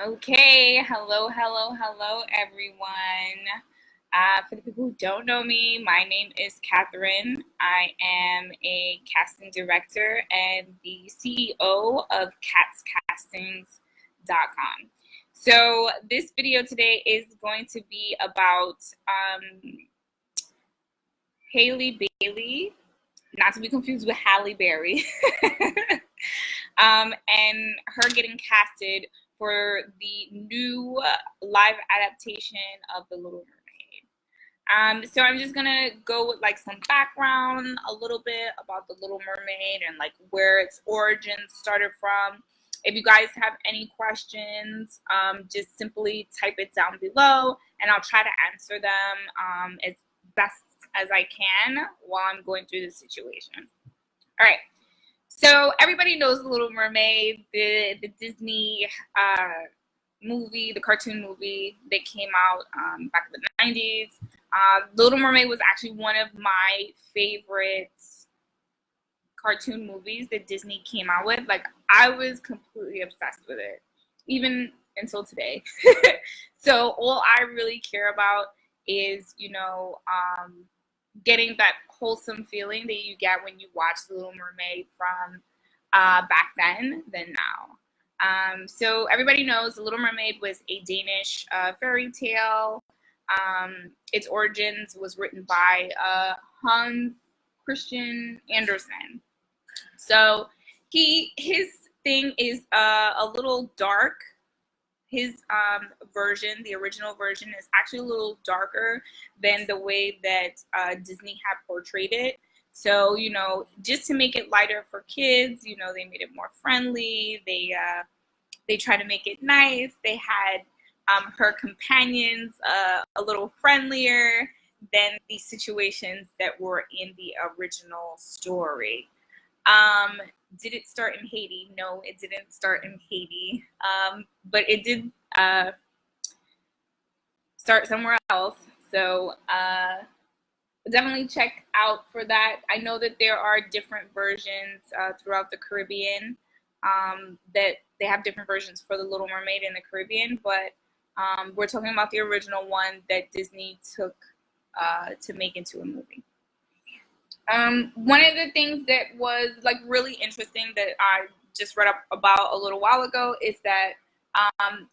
Okay, hello, everyone. For the people who don't know me, my name is Katherin. I am a casting director and the CEO of catscastings.com. So this video today is going to be about Haley Bailey, not to be confused with Halle Berry, and her getting casted for the new live adaptation of The Little Mermaid. So I'm just gonna go with like some background, a little bit about The Little Mermaid and like where its origins started from. If you guys have any questions, just simply type it down below and I'll try to answer them as best as I can while I'm going through the situation. All right. So everybody knows The Little Mermaid, the Disney movie, the cartoon movie that came out back in the 90s. Little Mermaid was actually one of my favorite cartoon movies that Disney came out with. Like, I was completely obsessed with it, even until today. So all I really care about is, getting that wholesome feeling that you get when you watch The Little Mermaid from back then than now. So everybody knows The Little Mermaid was a Danish fairy tale. Its origins was written by Hans Christian Andersen. So his thing is a little dark. His version, the original version, is actually a little darker than the way that Disney had portrayed it. So, just to make it lighter for kids, they made it more friendly. They tried to make it nice. They had her companions a little friendlier than the situations that were in the original story. Did it start in Haiti? No, it didn't start in Haiti, but it did start somewhere else. So definitely check out for that. I know that there are different versions throughout the Caribbean, that they have different versions for The Little Mermaid in the Caribbean, but we're talking about the original one that Disney took to make into a movie. One of the things that was like really interesting that I just read up about a little while ago is that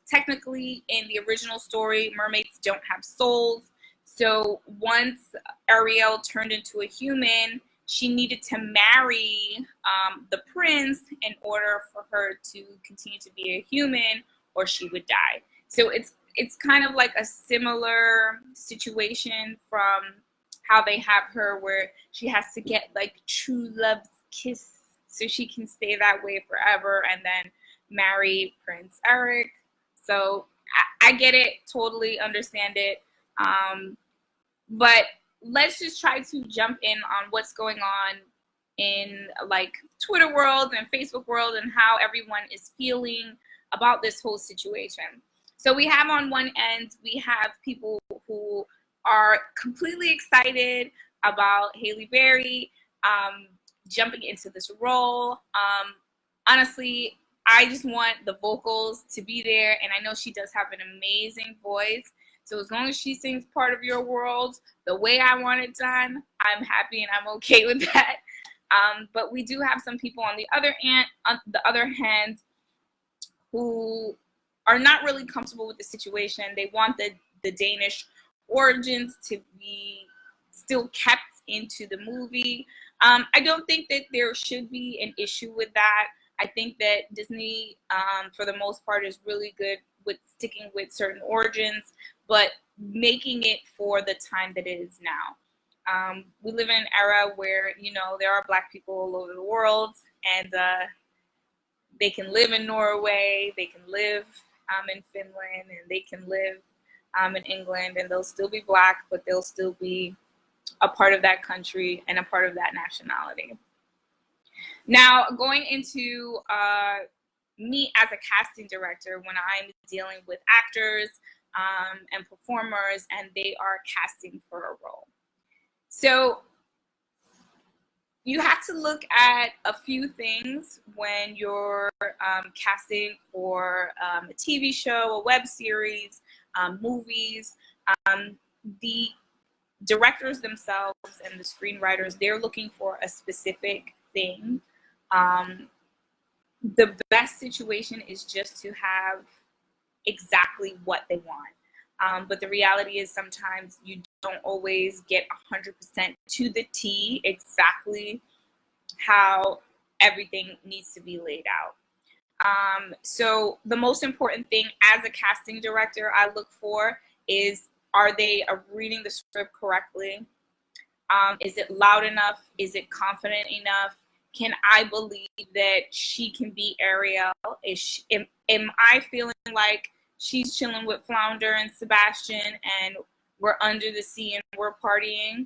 technically in the original story, mermaids don't have souls. So once Ariel turned into a human, she needed to marry the prince in order for her to continue to be a human, or she would die. So it's kind of like a similar situation from how they have her, where she has to get like true love's kiss so she can stay that way forever and then marry Prince Eric. So I get it, totally understand it. But let's just try to jump in on what's going on in like Twitter world and Facebook world and how everyone is feeling about this whole situation. So we have on one end, we have people who are completely excited about Halle Berry jumping into this role. Honestly, I just want the vocals to be there, and I know she does have an amazing voice. So as long as she sings Part of Your World the way I want it done, I'm happy and I'm okay with that. But we do have some people on the other hand, who are not really comfortable with the situation. They want the Danish origins to be still kept into the movie. I don't think that there should be an issue with that. I think that Disney, for the most part, is really good with sticking with certain origins, but making it for the time that it is now. We live in an era where, there are Black people all over the world, and they can live in Norway, they can live in Finland, and they can live in England, and they'll still be Black, but they'll still be a part of that country and a part of that nationality. Now, going into me as a casting director, when I'm dealing with actors and performers and they are casting for a role. So you have to look at a few things when you're casting for a TV show, a web series, movies. The directors themselves and the screenwriters, they're looking for a specific thing. The best situation is just to have exactly what they want. But the reality is sometimes you don't always get 100% to the T exactly how everything needs to be laid out. So the most important thing as a casting director I look for is, are they reading the script correctly? Is it loud enough? Is it confident enough? Can I believe that she can be Ariel? Am I feeling like she's chilling with Flounder and Sebastian and we're under the sea and we're partying?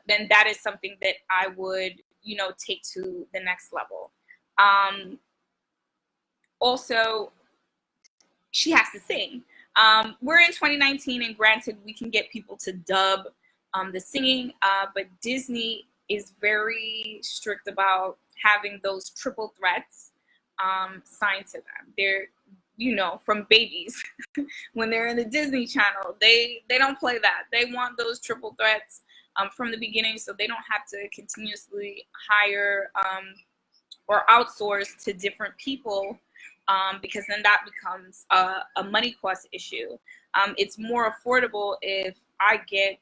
Then that is something that I would, take to the next level. Also, she has to sing. We're in 2019, and granted, we can get people to dub the singing, but Disney is very strict about having those triple threats signed to them. They're, from babies, when they're in the Disney Channel, they don't play that. They want those triple threats from the beginning, so they don't have to continuously hire or outsource to different people. Because then that becomes a money cost issue. It's more affordable if I get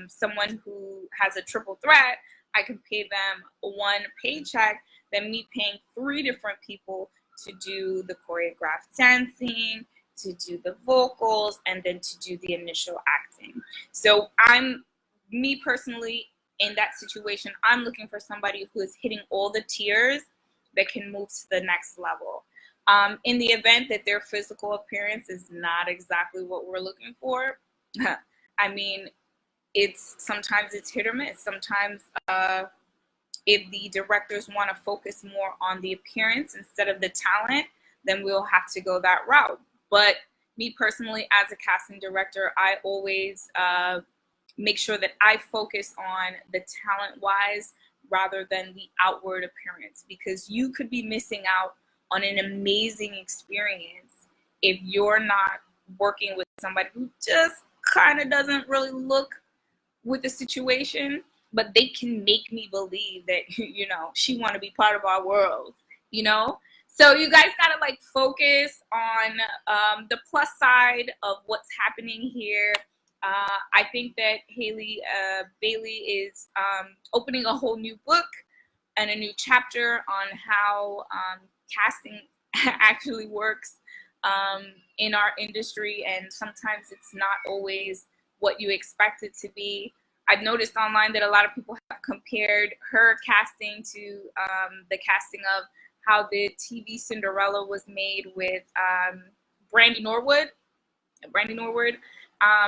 someone who has a triple threat. I can pay them one paycheck than me paying 3 different people to do the choreographed dancing, to do the vocals, and then to do the initial acting. So me personally, in that situation, I'm looking for somebody who is hitting all the tiers that can move to the next level. In the event that their physical appearance is not exactly what we're looking for, I mean, sometimes it's hit or miss. Sometimes if the directors want to focus more on the appearance instead of the talent, then we'll have to go that route. But me personally, as a casting director, I always make sure that I focus on the talent-wise rather than the outward appearance, because you could be missing out on an amazing experience if you're not working with somebody who just kind of doesn't really look with the situation, but they can make me believe that, she want to be part of our world, So you guys gotta focus on the plus side of what's happening here. I think that Halley Bailey is opening a whole new book and a new chapter on how casting actually works in our industry, and sometimes it's not always what you expect it to be. I've noticed online that a lot of people have compared her casting to the casting of how the TV Cinderella was made with Brandy Norwood.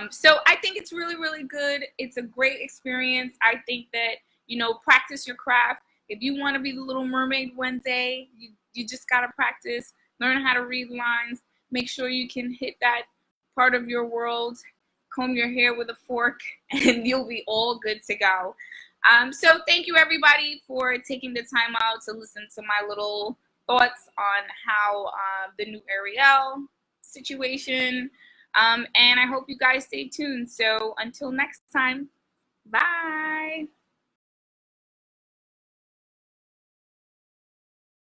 So I think it's really, really good. It's a great experience. I think that, practice your craft. If you want to be the Little Mermaid one day, you just got to practice, learn how to read lines, make sure you can hit that part of your world, comb your hair with a fork, and you'll be all good to go. So thank you, everybody, for taking the time out to listen to my little thoughts on how the new Ariel situation. And I hope you guys stay tuned. So until next time, bye.